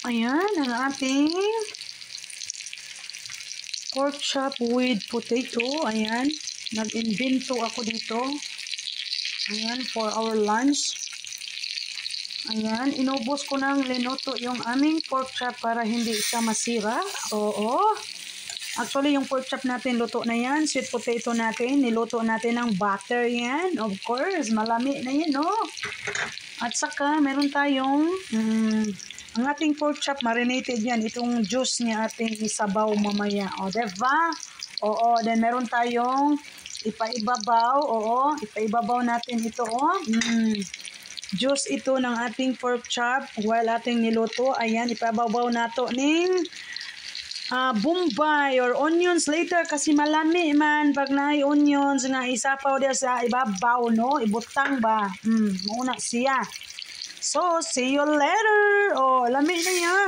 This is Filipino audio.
Ayan, ang ating pork chop with potato. Ayan, nag-invento ako dito. Ayan, for our lunch. Ayan, inubos ko ng linuto yung aming pork chop para hindi siya masira. Oo. Actually, yung pork chop natin, luto na yan. Sweet potato natin, niluto natin ng butter yan. Of course, malami na yan, no? At saka, meron tayong, ang ating pork chop, marinated yan. Itong juice niya ating isabaw mamaya. O, diba? Oo, then meron tayong ipaibabaw. Oo, ipaibabaw natin ito, oh. Juice ito ng ating pork chop while ating niluto. Ayan, ipababaw nato ning bombay or onions later kasi malami man pag naay onions nga isapaw dia sa ibabaw, no? Ibutang ba? Mauna siya. So, see you later. Oh, lami na yan.